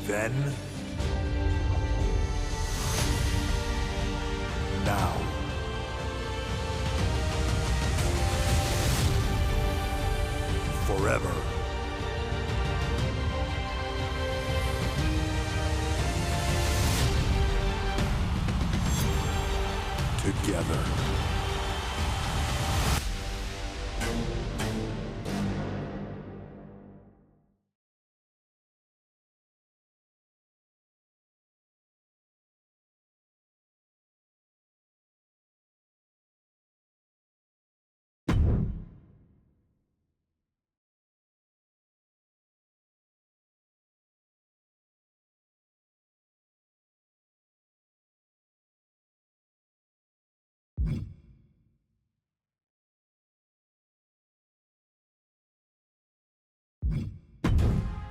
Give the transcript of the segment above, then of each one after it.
Then, now, forever. Together.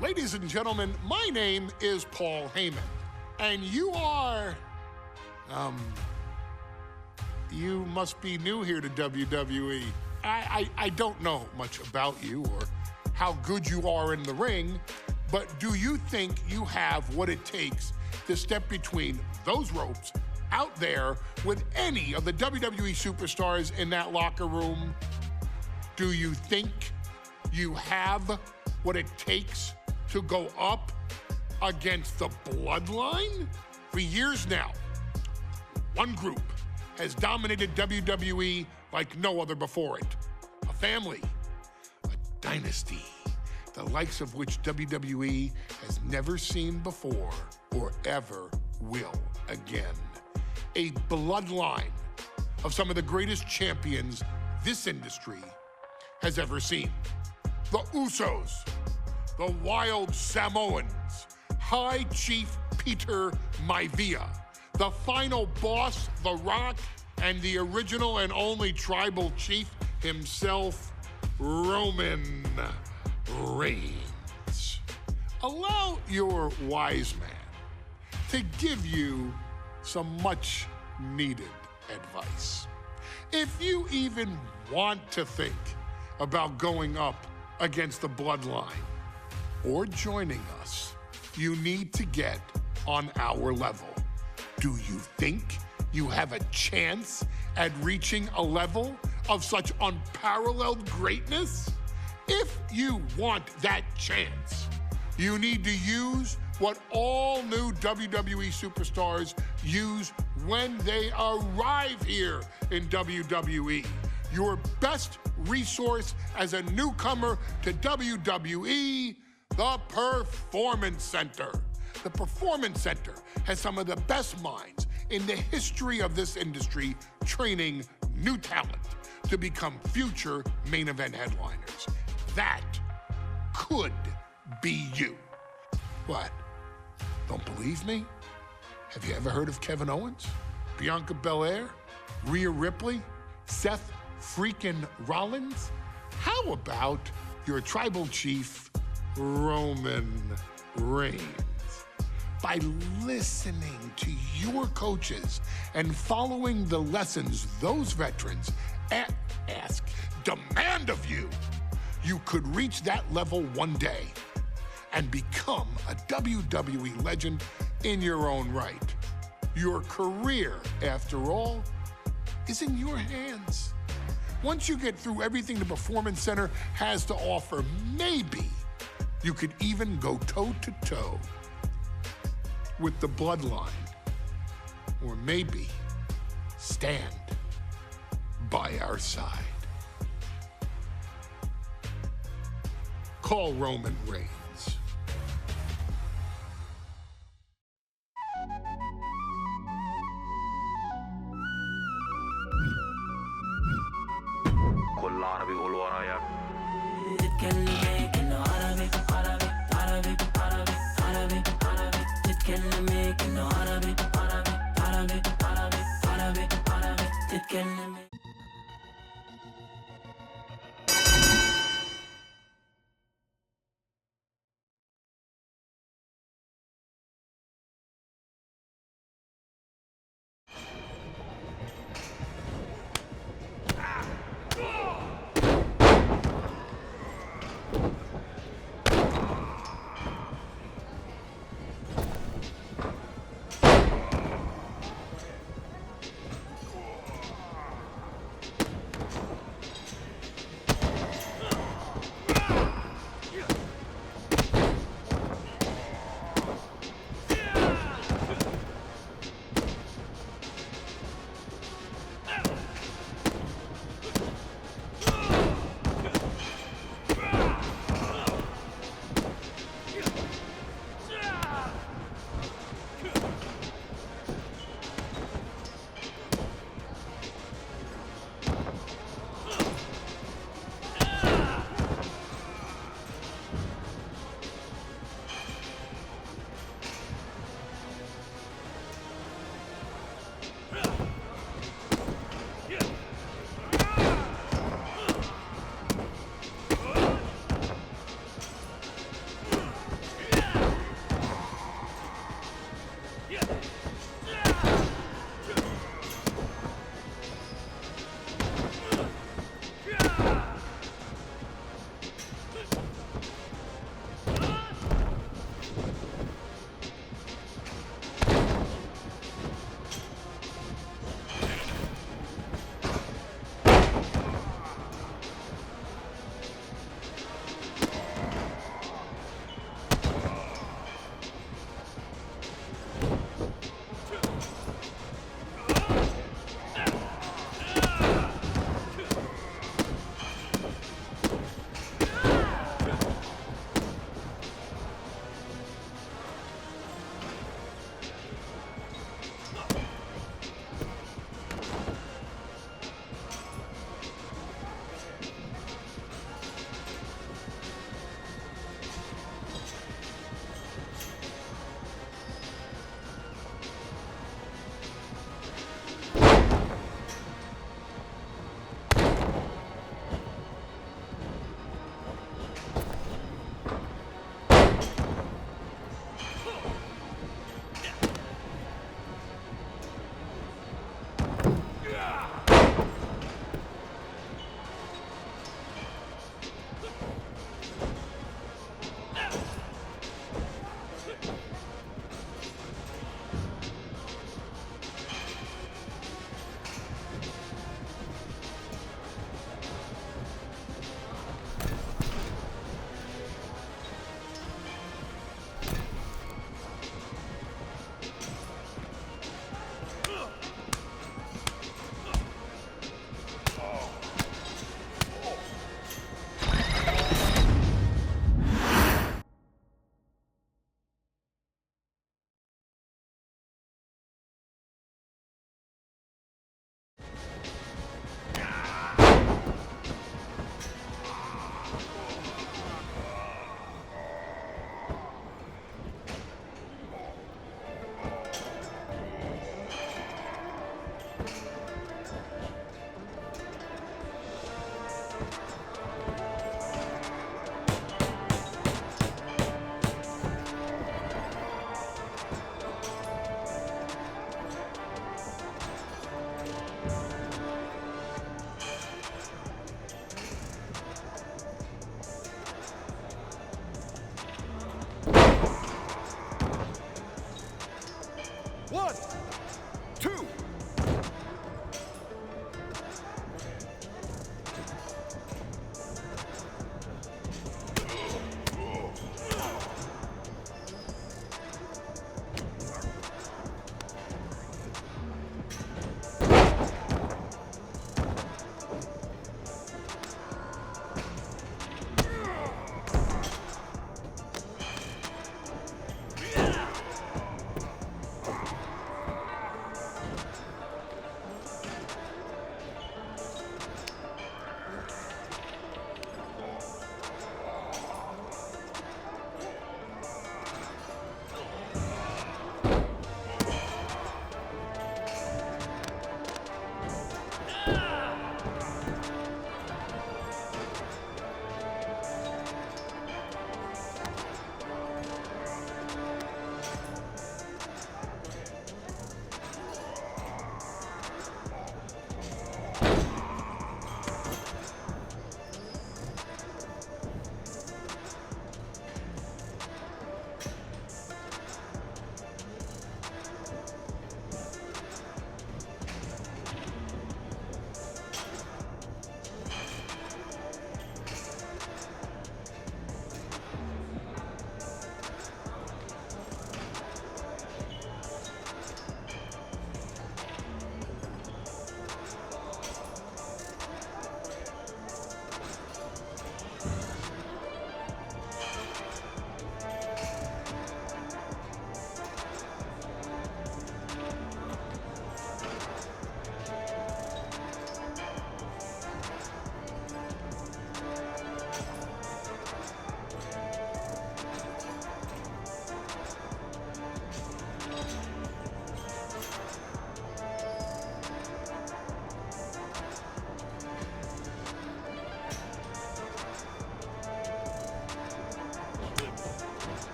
Ladies and gentlemen, my name is Paul Heyman, and you are, you must be new here to WWE. I don't know much about you or how good you are in the ring, but do you think you have what it takes to step between those ropes out there with any of the WWE superstars in that locker room? Do you think you have what it takes to go up against the Bloodline? For years now, one group has dominated WWE like no other before it. A family, a dynasty, the likes of which WWE has never seen before or ever will again. A bloodline of some of the greatest champions this industry has ever seen. The Usos, the Wild Samoans, High Chief Peter Maivia, the final boss, The Rock, and the original and only tribal chief himself, Roman Reigns. Allow your wise man to give you some much needed advice. If you even want to think about going up against the Bloodline or joining us, you need to get on our level. Do you think you have a chance at reaching a level of such unparalleled greatness? If you want that chance, you need to use what all new WWE superstars use when they arrive here in WWE. Your best resource as a newcomer to WWE, the Performance Center. The Performance Center has some of the best minds in the history of this industry training new talent to become future main event headliners. That could be you. What? Don't believe me? Have you ever heard of Kevin Owens, Bianca Belair, Rhea Ripley, Seth freaking Rollins? How about your tribal chief, Roman Reigns? By listening to your coaches and following the lessons those veterans ask, demand of you, you could reach that level one day and become a WWE legend in your own right. Your career, after all, is in your hands. Once you get through everything the Performance Center has to offer, maybe you could even go toe-to-toe with the Bloodline, or maybe stand by our side. Call Roman Reigns. كل عربي قول ورايا تتكلمي كأنه عربي عربي عربي عربي عربي عربي تتكلمي كأنه عربي عربي عربي عربي عربي عربي تتكلمي.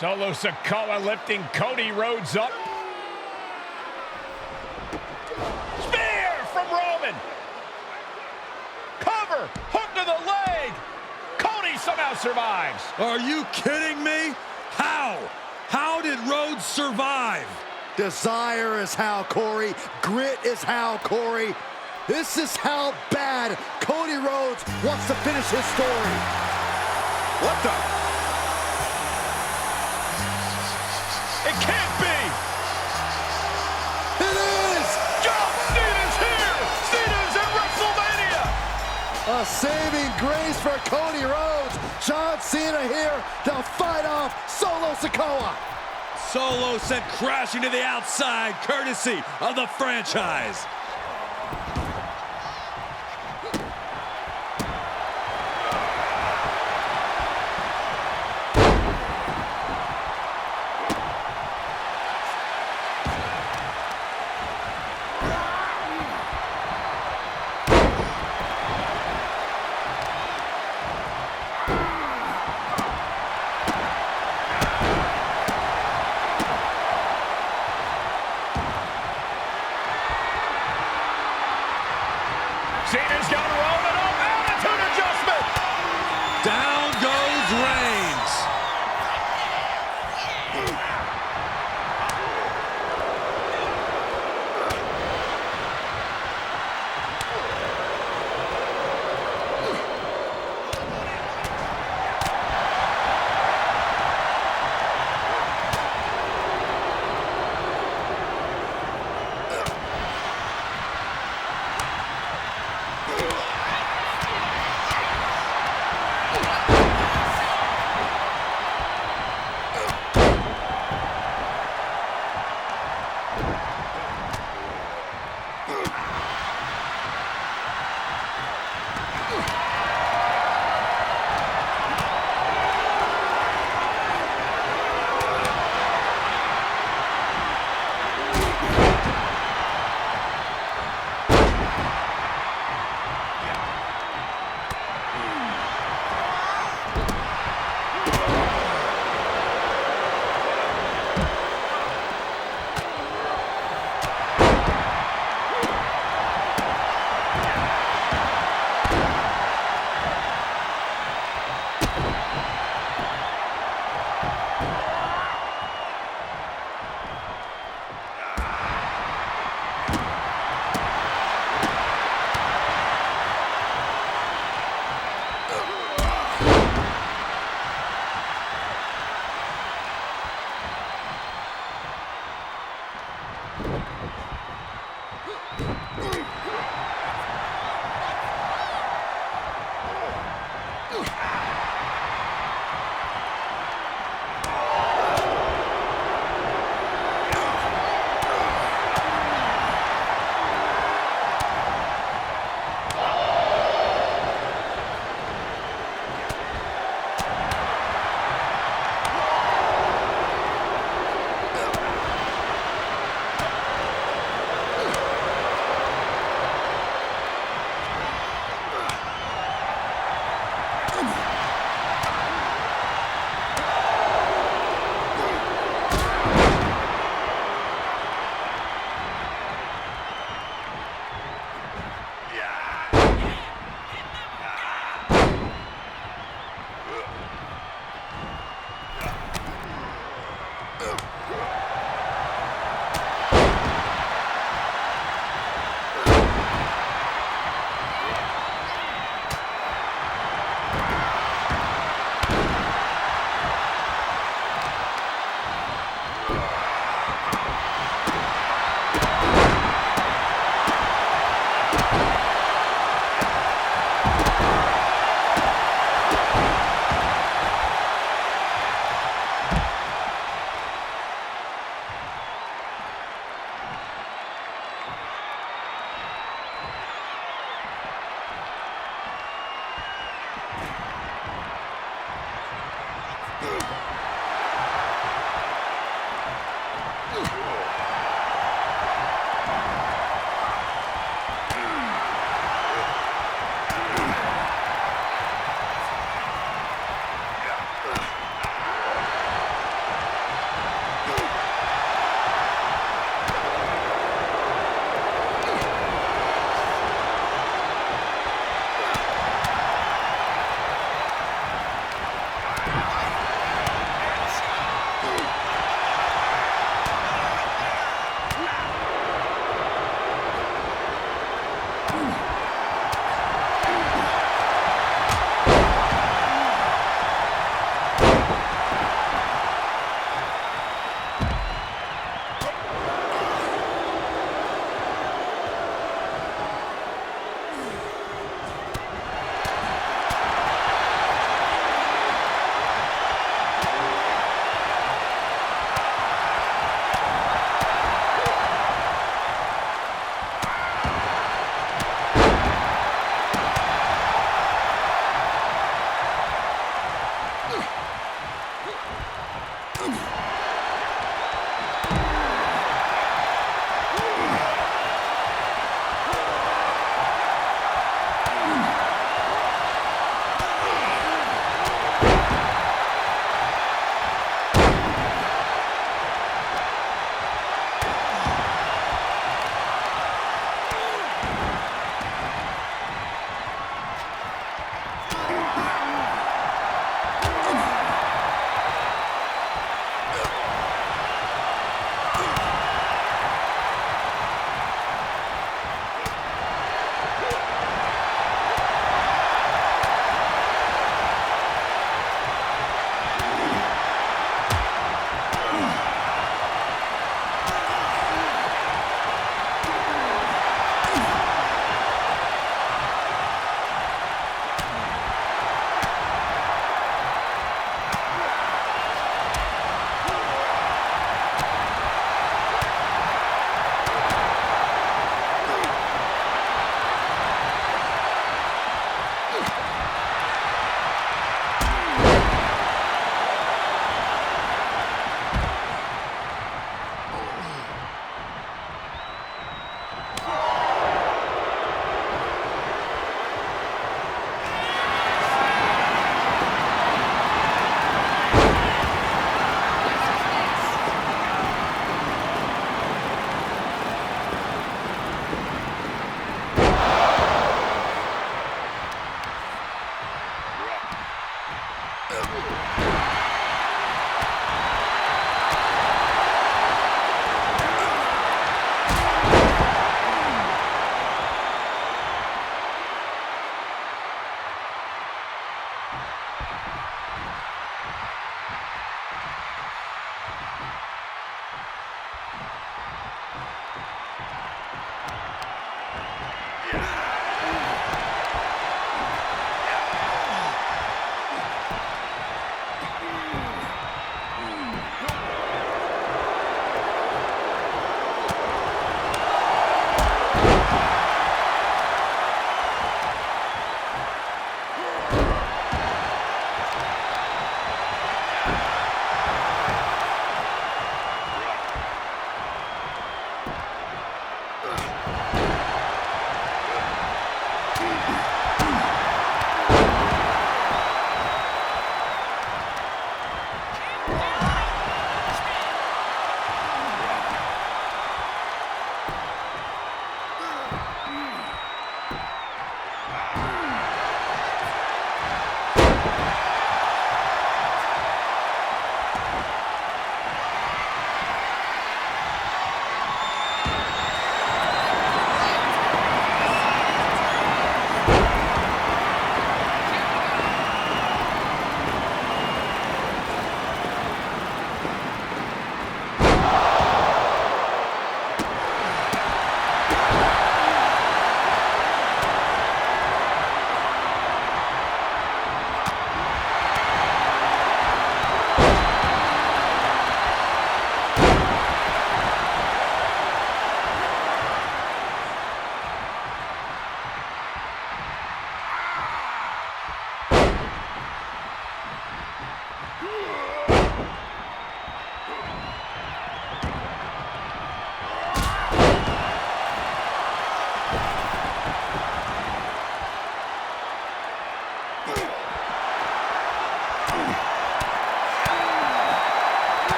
Solo Sikoa lifting Cody Rhodes up. Spear from Roman. Cover, hook to the leg. Cody somehow survives. Are you kidding me? How? How did Rhodes survive? Desire is how, Corey. Grit is how, Corey. This is how bad Cody Rhodes wants to finish his story. What the? It can't be! It is! John Cena's here! Cena's in WrestleMania! A saving grace for Cody Rhodes. John Cena here to fight off Solo Sikoa. Solo sent crashing to the outside, courtesy of the franchise.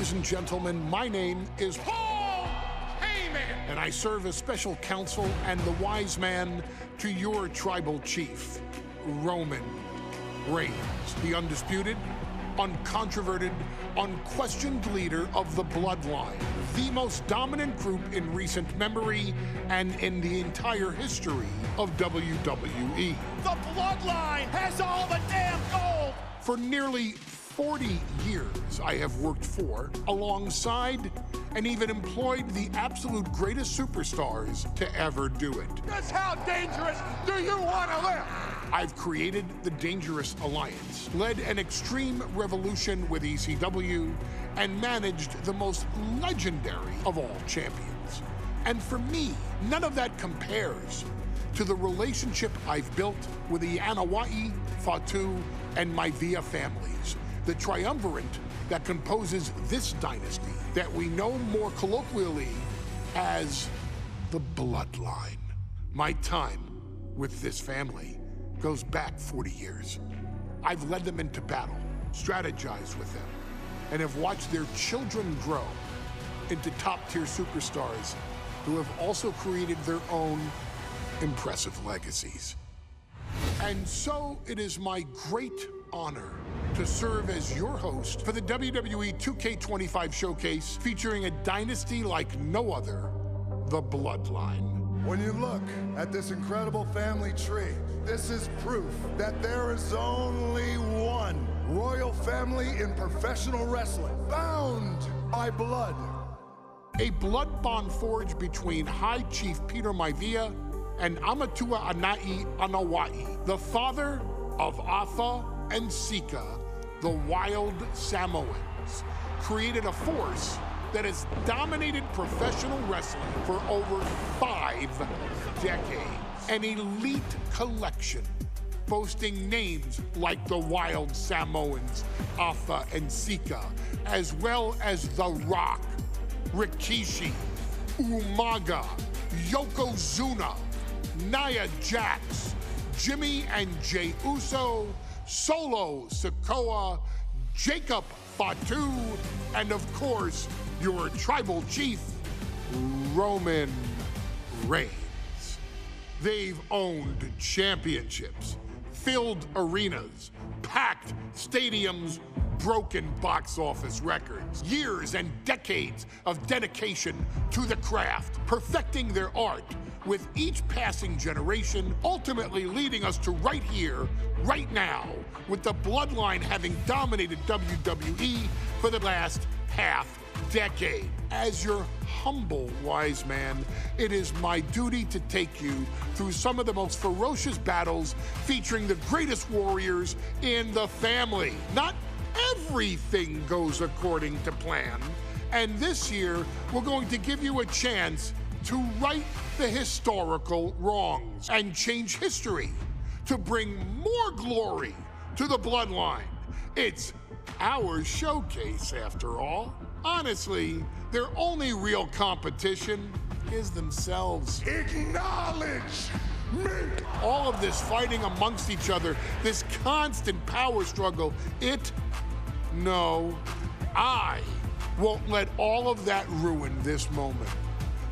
Ladies and gentlemen, my name is Paul Heyman, and I serve as special counsel and the wise man to your tribal chief, Roman Reigns, the undisputed, uncontroverted, unquestioned leader of the Bloodline, the most dominant group in recent memory and in the entire history of WWE. The Bloodline has all the damn gold! For nearly 40 years, I have worked for, alongside, and even employed the absolute greatest superstars to ever do it. Just how dangerous do you want to live? I've created the Dangerous Alliance, led an extreme revolution with ECW, and managed the most legendary of all champions. And for me, none of that compares to the relationship I've built with the Anoa'i, Fatu, and Maivia families, the triumvirate that composes this dynasty that we know more colloquially as the Bloodline. My time with this family goes back 40 years. I've led them into battle, strategized with them, and have watched their children grow into top-tier superstars who have also created their own impressive legacies. And so it is my great honor to serve as your host for the WWE 2K25 showcase featuring a dynasty like no other, the Bloodline. When you look at this incredible family tree, this is proof that there is only one royal family in professional wrestling, bound by blood. A blood bond forged between High Chief Peter Maivia and Amatua Anai Anoa'i, the father of Afa and Sika, the wild Samoans, created a force that has dominated professional wrestling for over 5 decades. An elite collection boasting names like the wild Samoans, Afa and Sika, as well as The Rock, Rikishi, Umaga, Yokozuna, Nia Jax, Jimmy and Jey Uso, Solo Sikoa, Jacob Fatu, and of course, your tribal chief, Roman Reigns. They've owned championships, filled arenas, packed stadiums, broken box office records, years and decades of dedication to the craft, perfecting their art with each passing generation, ultimately leading us to right here, right now, with the Bloodline having dominated WWE for the last half decade. As your humble wise man, it is my duty to take you through some of the most ferocious battles featuring the greatest warriors in the family. Not everything goes according to plan, and this year we're going to give you a chance to right the historical wrongs and change history to bring more glory to the Bloodline. It's our showcase, after all. Honestly, their only real competition is themselves. Acknowledge me! All of this fighting amongst each other, this constant power struggle, no, I won't let all of that ruin this moment.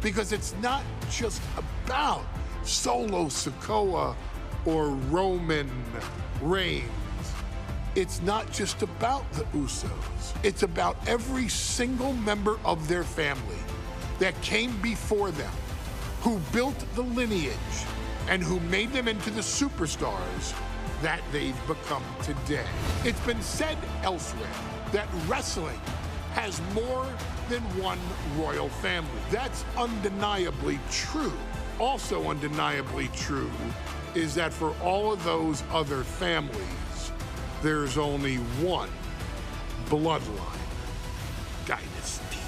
Because it's not just about Solo Sikoa or Roman Reigns. It's not just about the Usos. It's about every single member of their family that came before them, who built the lineage and who made them into the superstars that they've become today. It's been said elsewhere that wrestling has more than one royal family. That's undeniably true. Also undeniably true is that for all of those other families, there's only one Bloodline dynasty.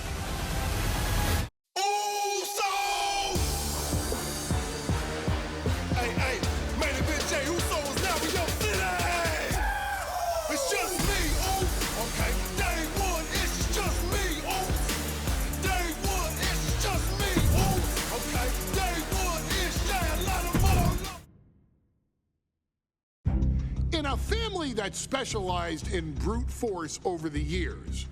Hey, hey, main event Jey Uso is now in your city. It's just me, okay. Day one, it's just me, Day one, it's just me, okay. Day one, it's a lot of more. In a family that specialized in brute force over the years,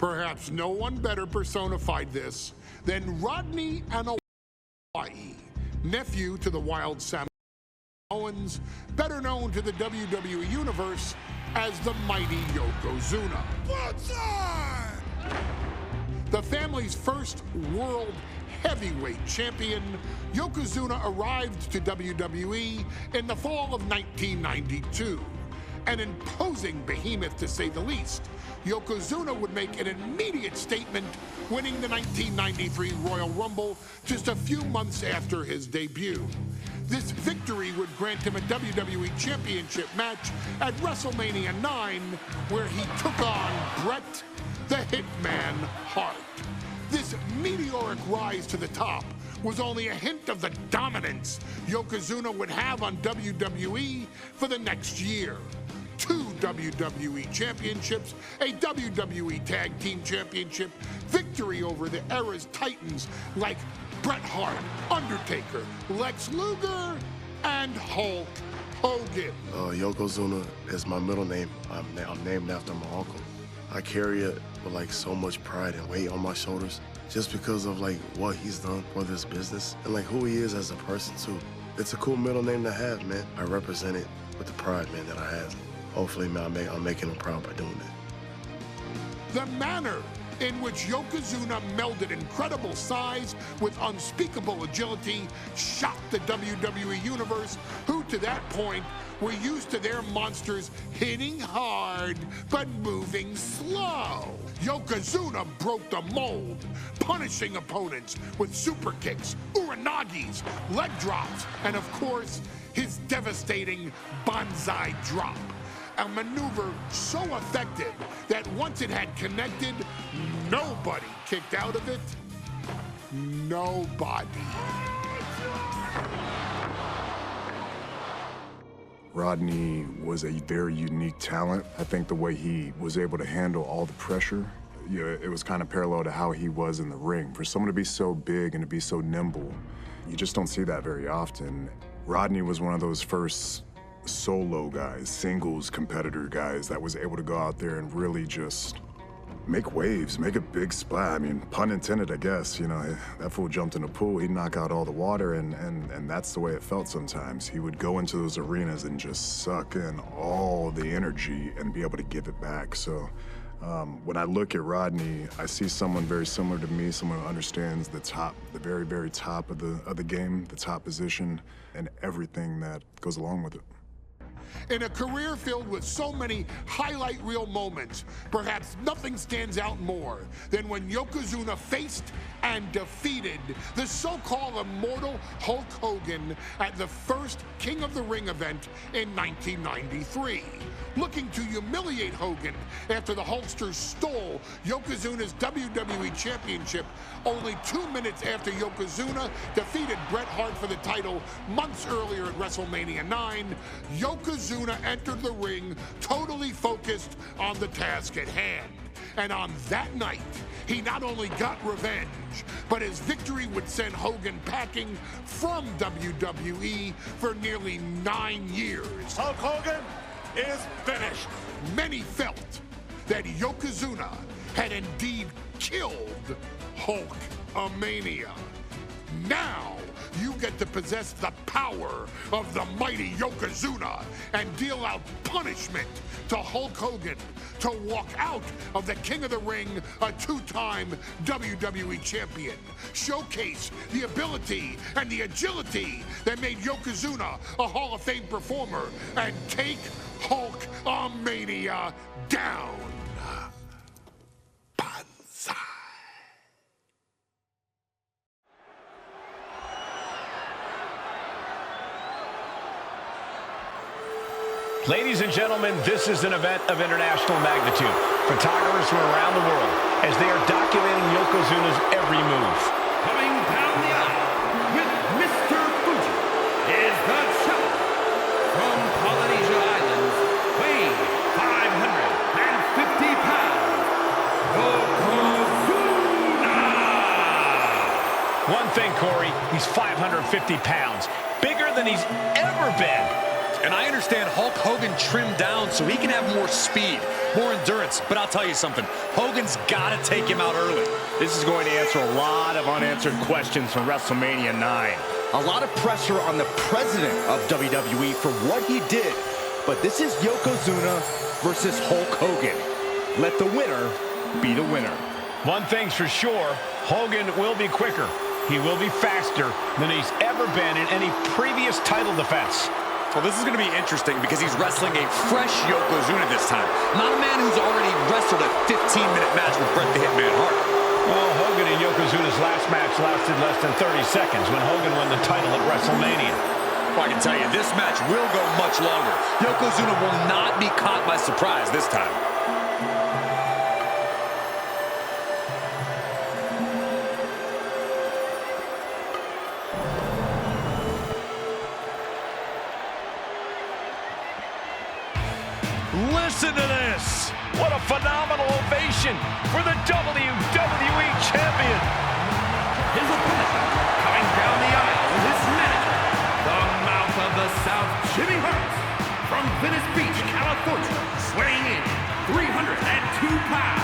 Perhaps no one better personified this than Rodney Anoa'i, nephew to the Wild Samoans, better known to the WWE Universe as the mighty Yokozuna. The family's first world heavyweight champion, Yokozuna arrived to WWE in the fall of 1992. An imposing behemoth, to say the least, Yokozuna would make an immediate statement, winning the 1993 Royal Rumble just a few months after his debut. This victory would grant him a WWE Championship match at WrestleMania 9, where he took on Bret the Hitman Hart. This meteoric rise to the top was only a hint of the dominance Yokozuna would have on WWE for the next year. 2 WWE championships, a WWE Tag Team Championship, victory over the era's titans like Bret Hart, Undertaker, Lex Luger, and Hulk Hogan. Yokozuna is my middle name. I'm named after my uncle. I carry it with like so much pride and weight on my shoulders just because of like what he's done for this business and like who he is as a person too. It's a cool middle name to have, man. I represent it with the pride, man, that I have. Hopefully, man, I'm making him proud by doing that. The manner in which Yokozuna melded incredible size with unspeakable agility shocked the WWE Universe, who to that point were used to their monsters hitting hard but moving slow. Yokozuna broke the mold, punishing opponents with super kicks, uranagis, leg drops, and of course, his devastating banzai drop. A maneuver so effective that once it had connected, nobody kicked out of it. Nobody. Rodney was a very unique talent. I think the way he was able to handle all the pressure, it was kind of parallel to how he was in the ring. For someone to be so big and to be so nimble, you just don't see that very often. Rodney was one of those first solo guys, singles competitor guys that was able to go out there and really just make waves, make a big splash. I mean, pun intended, I guess. You know, that fool jumped in the pool, he'd knock out all the water, and that's the way it felt sometimes. He would go into those arenas and just suck in all the energy and be able to give it back. So when I look at Rodney, I see someone very similar to me, someone who understands the top, the very, very top of the game, the top position, and everything that goes along with it. In a career filled with so many highlight reel moments, perhaps nothing stands out more than when Yokozuna faced and defeated the so-called immortal Hulk Hogan at the first King of the Ring event in 1993. Looking to humiliate Hogan after the Hulkster stole Yokozuna's WWE Championship only 2 minutes after Yokozuna defeated Bret Hart for the title months earlier at WrestleMania 9, Yokozuna entered the ring totally focused on the task at hand. And on that night, he not only got revenge, but his victory would send Hogan packing from WWE for nearly 9 years. Hulk Hogan is finished. Many felt that Yokozuna had indeed killed Hulkamania. Now, you get to possess the power of the mighty Yokozuna and deal out punishment to Hulk Hogan to walk out of the King of the Ring, a 2-time WWE champion. Showcase the ability and the agility that made Yokozuna a Hall of Fame performer and take Hulkamania down. Banzai. Ladies and gentlemen, this is an event of international magnitude. Photographers from around the world as they are documenting Yokozuna's every move. Coming down the aisle with Mr. Fuji is the challenger from Polynesia Islands, weighing 550 pounds, Yokozuna! One thing, Corey, he's 550 pounds, bigger than he's ever been. And I understand Hulk Hogan trimmed down so he can have more speed, more endurance. But I'll tell you something, Hogan's got to take him out early. This is going to answer a lot of unanswered questions from WrestleMania 9. A lot of pressure on the president of WWE for what he did. But this is Yokozuna versus Hulk Hogan. Let the winner be the winner. One thing's for sure, Hogan will be quicker. He will be faster than he's ever been in any previous title defense. Well, this is going to be interesting because he's wrestling a fresh Yokozuna this time. Not a man who's already wrestled a 15-minute match with Bret the Hitman Hart. Well, Hogan and Yokozuna's last match lasted less than 30 seconds when Hogan won the title at WrestleMania. Well, I can tell you, this match will go much longer. Yokozuna will not be caught by surprise this time. Listen to this! What a phenomenal ovation for the WWE Champion! His opponent, coming down the aisle with his manager, the Mouth of the South, Jimmy Hart, from Venice Beach, California, weighing in 302 pounds,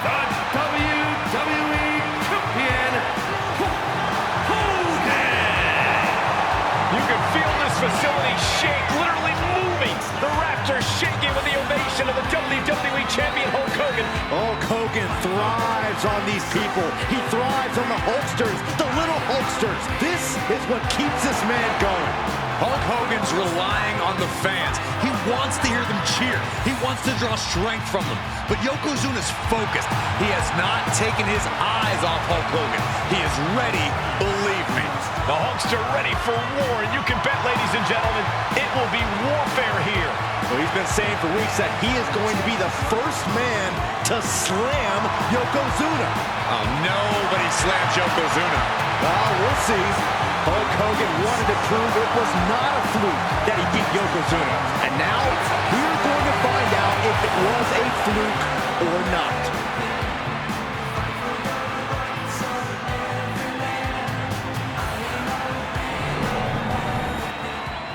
the WWE Champion, Hulk Hogan! You can feel this facility shake, literally moving. The rafters shaking with the ovation of the WWE Champion Hulk Hogan. Hulk Hogan thrives on these people. He thrives on the Hulksters, the little Hulksters. This is what keeps this man going. Hulk Hogan's relying on the fans. He wants to hear them cheer. He wants to draw strength from them. But Yokozuna's focused. He has not taken his eyes off Hulk Hogan. He is ready, believe me. The Hulkster ready for war, and you can bet, ladies and gentlemen, it will be warfare here. Well, he's been saying for weeks that he is going to be the first man to slam Yokozuna. Oh, nobody slams Yokozuna. We'll see. Hulk Hogan wanted to prove it was not a fluke that he beat Yokozuna. And now, we're going to find out if it was a fluke or not.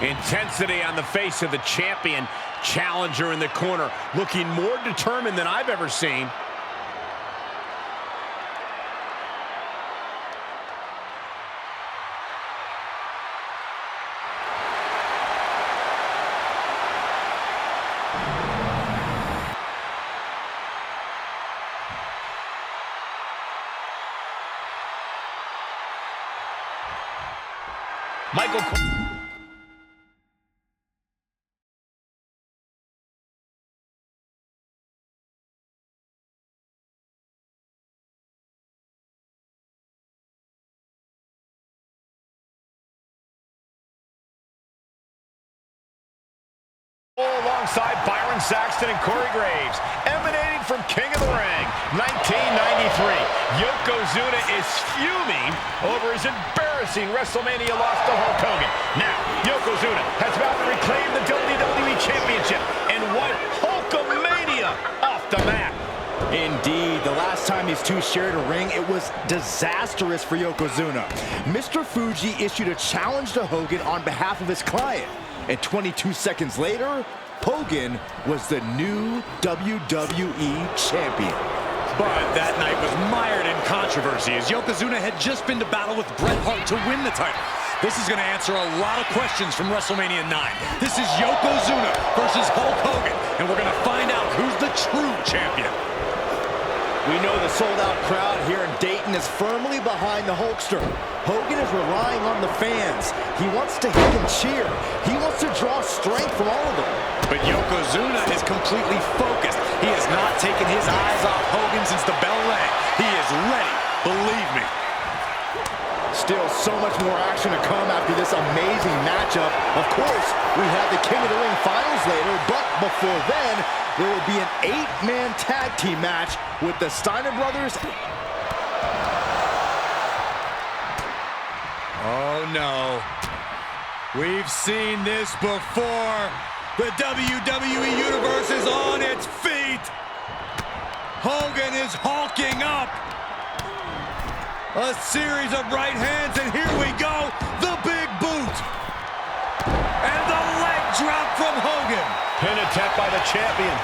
Intensity on the face of the champion. Challenger in the corner, looking more determined than I've ever seen. Michael alongside Byron Saxton and Corey Graves, emanating from King of the Ring, 1993. Yokozuna is fuming over his embarrassing WrestleMania loss to Hulk Hogan. Now, Yokozuna has vowed to reclaim the WWE Championship and wipe Hulkamania off the map. Indeed, the last time these two shared a ring, it was disastrous for Yokozuna. Mr. Fuji issued a challenge to Hogan on behalf of his client. And 22 seconds later, Hogan was the new WWE Champion. But that night was mired in controversy as Yokozuna had just been to battle with Bret Hart to win the title. This is going to answer a lot of questions from WrestleMania 9. This is Yokozuna versus Hulk Hogan, and we're going to find out who's the true champion. We know the sold-out crowd here in Dayton is firmly behind the Hulkster. Hogan is relying on the fans. He wants to hear them cheer. He wants to draw strength from all of them. But Yokozuna is completely focused. He has not taken his eyes off Hogan since the bell rang. He is ready, believe me. Still so much more action to come after this amazing matchup. Of course, we have the King of the Ring finals later, but before then, there will be an 8-man tag team match with the Steiner brothers. Oh no. We've seen this before. The WWE Universe is on its feet. Hogan is hulking up. A series of right hands, and here we go. The big boot. And the leg drop. attempt by the champion.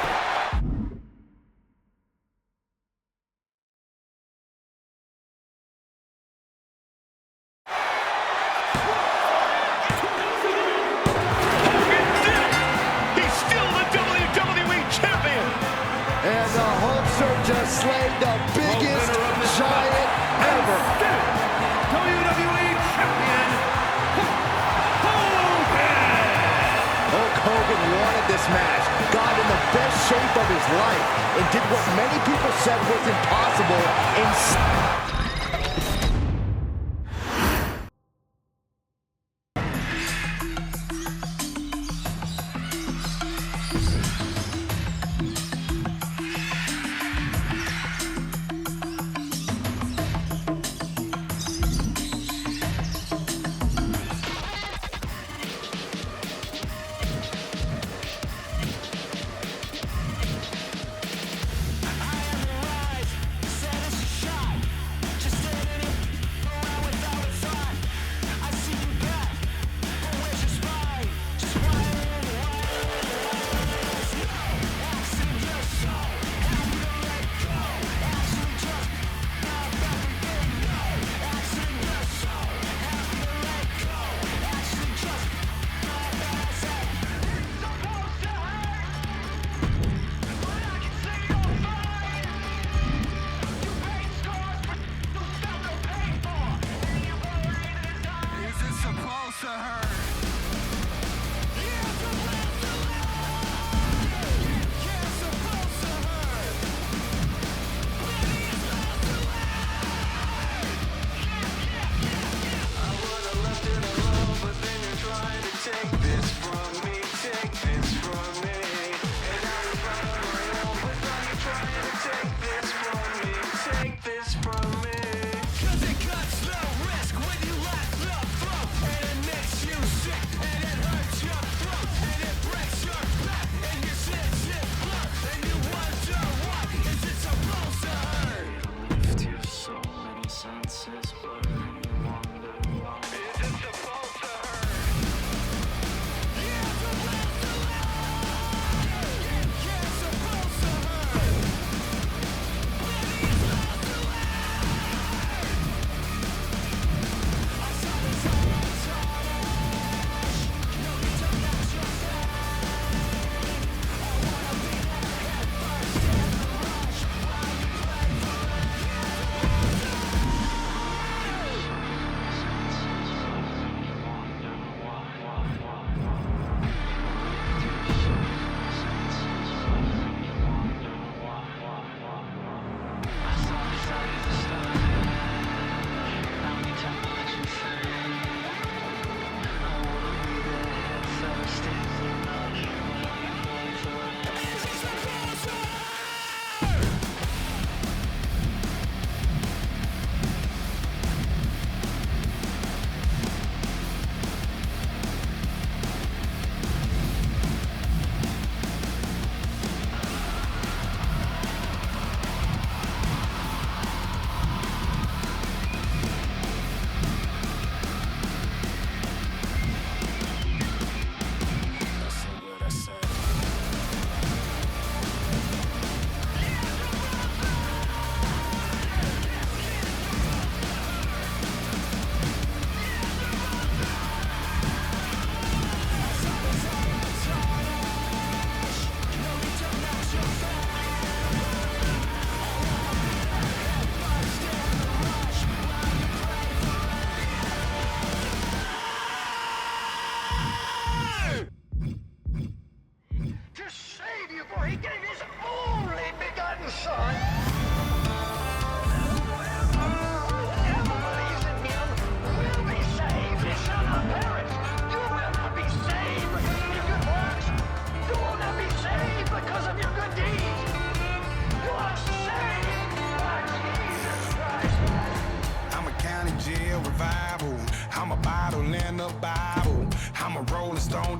He's still the WWE champion. And the Hulkster just slayed the biggest giant ever. WWE champion, Hulk Hogan wanted this match, got in the best shape of his life, and did what many people said was impossible in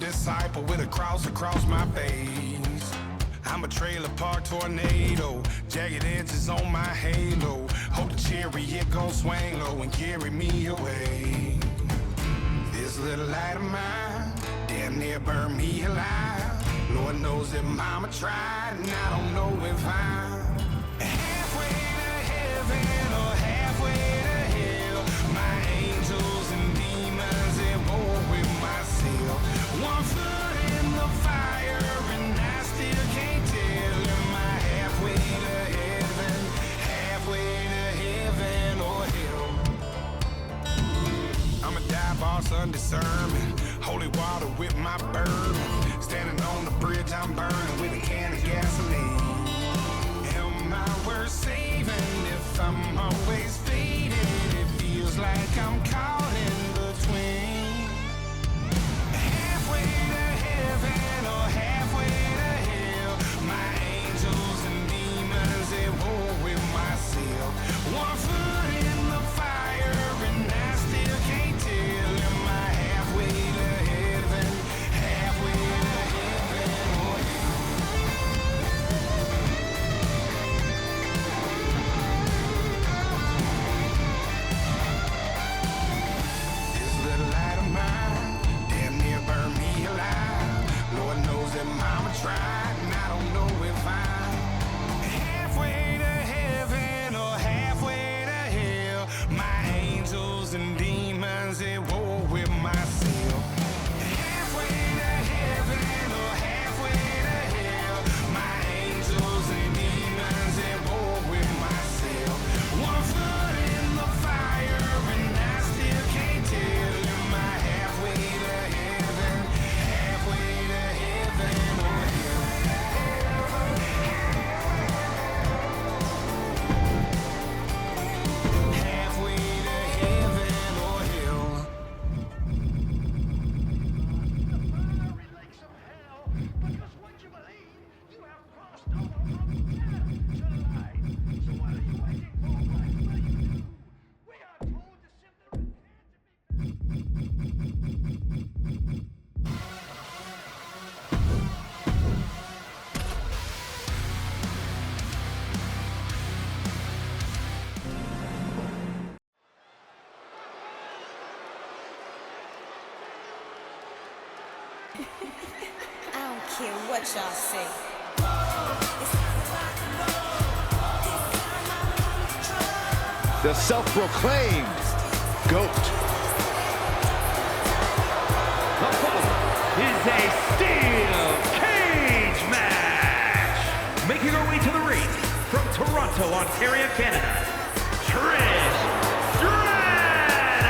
disciple with a cross across my face. I'm a trailer park tornado, jagged edges on my halo. Hope the chariot gon' swing low and carry me away. This little light of mine damn near burned me alive. Lord knows that mama tried, and I don't know if I'm halfway to heaven or halfway to hell. My angels and demons at war with myself. One foot in the fire and I still can't tell. Am I halfway to heaven, halfway to heaven or hell? I'm a dive boss on discernment, holy water with my bourbon. Standing on the bridge, I'm burning with a can of gasoline. Am I worth saving if I'm always fading? It feels like I'm caught in between. Halfway to heaven or halfway to hell. My angels and demons at war with myself. One foot in the fire and I still can't tell. Am I halfway to heaven, halfway to heaven or hell? This little light of mine damn near burned me alive. Lord knows that mama tried, and I don't know if I'm halfway to heaven or halfway to hell. My angels and demons at war with myself. Halfway to heaven or halfway to hell. My angels and demons at war with myself. One foot in the fire and I still can't tell. Am I halfway to heaven, halfway to heaven or hell? Halfway to heaven or hell? I don't care what y'all say. The self-proclaimed GOAT. The following is a steel cage match. Making her way to the ring from Toronto, Ontario, Canada, Trish Stratus.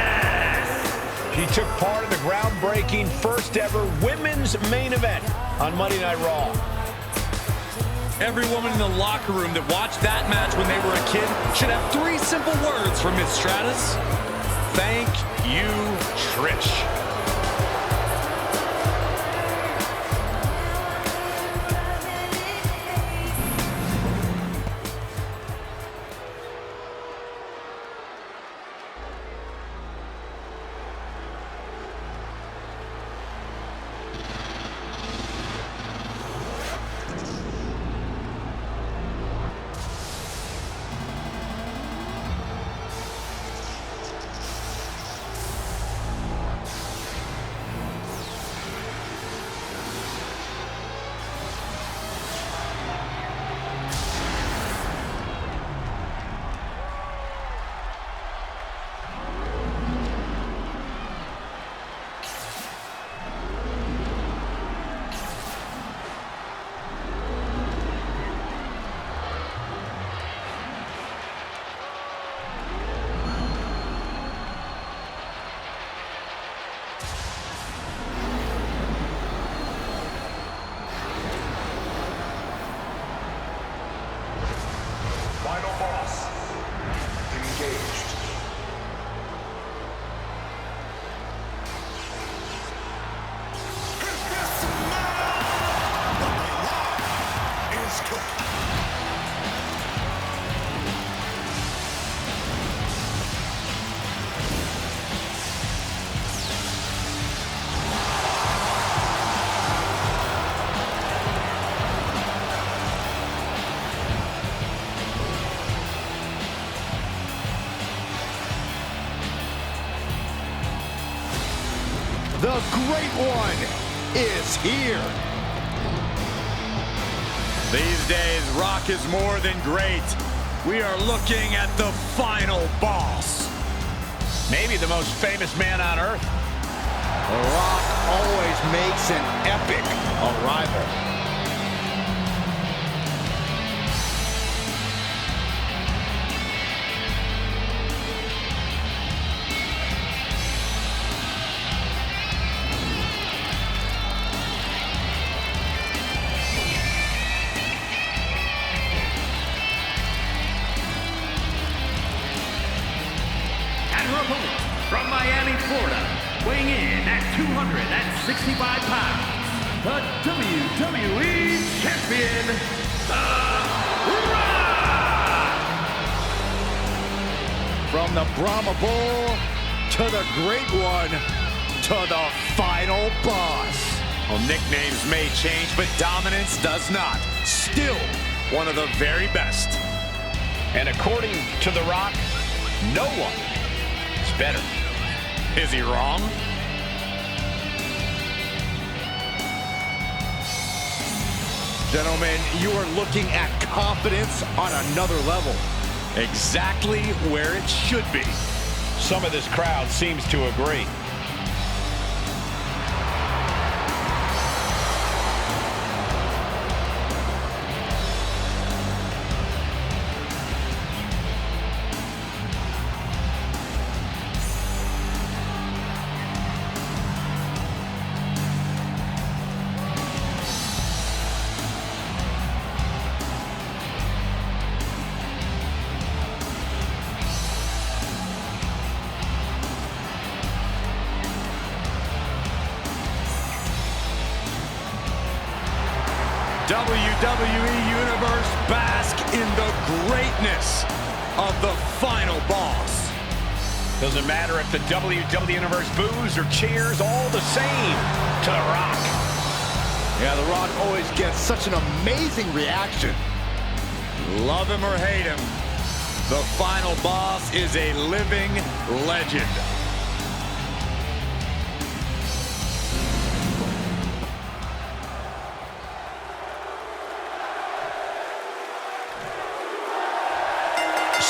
She took part in the groundbreaking first ever women's main event on Monday Night Raw. Every woman in the locker room that watched that match when they were a kid should have 3 simple words for Miss Stratus. Thank you, Trish. Final boss engaged. The Great One is here. These days, Rock is more than great. We are looking at the final boss. Maybe the most famous man on earth. The Rock always makes an epic arrival. From Miami, Florida, weighing in at 265 pounds, the WWE Champion, The Rock! From the Brahma Bull to the Great One to the final boss. Well, nicknames may change, but dominance does not. Still one of the very best. And according to The Rock, no one is better. Is he wrong? Gentlemen, you are looking at confidence on another level. Exactly where it should be. Some of this crowd seems to agree. WWE Universe, bask in the greatness of the final boss. Doesn't matter if the WWE Universe boos or cheers, all the same to The Rock. Yeah, The Rock always gets such an amazing reaction. Love him or hate him, the final boss is a living legend.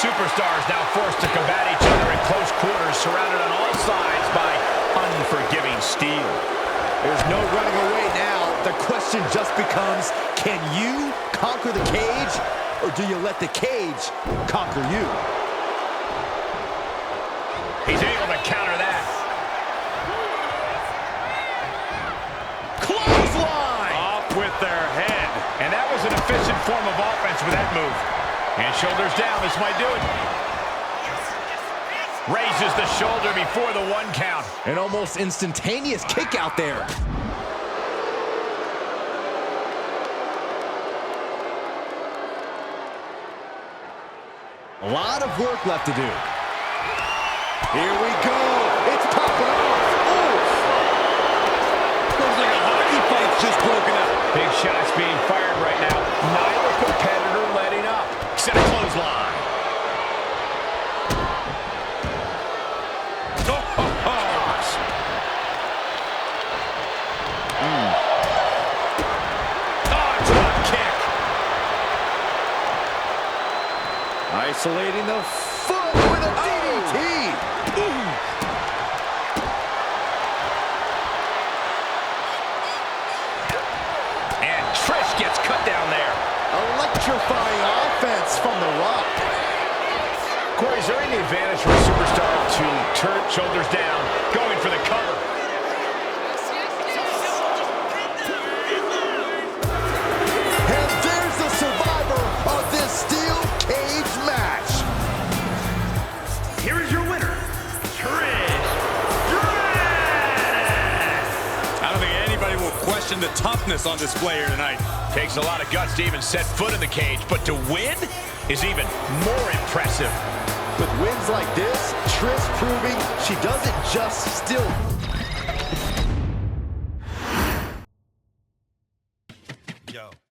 Superstars now forced to combat each other in close quarters, surrounded on all sides by unforgiving steel. There's no running away now. The question just becomes, can you conquer the cage, or do you let the cage conquer you? He's able to counter that. Clothesline! Off with their head. And that was an efficient form of offense with that move. And shoulders down, this might do it. Raises the shoulder before the 1 count. An almost instantaneous kick out there. A lot of work left to do. Here we go. It's popping off. Oof. Looks like a hockey fight's just broken up. Big shots being fired right now. Neither competitor letting up. Set a clothesline. Drop kick. Isolating the foot with a DDT. And Trish gets cut down there. Electrifying offense from The Rock. Corey, is there any advantage for a superstar to turn shoulders down, going for the cover? And there's the survivor of this steel cage match. Here is your winner, Trish Stratus. I don't think anybody will question the toughness on display here tonight. Takes a lot of guts to even set foot in the cage, but to win is even more impressive. With wins like this, Trish proving she doesn't just still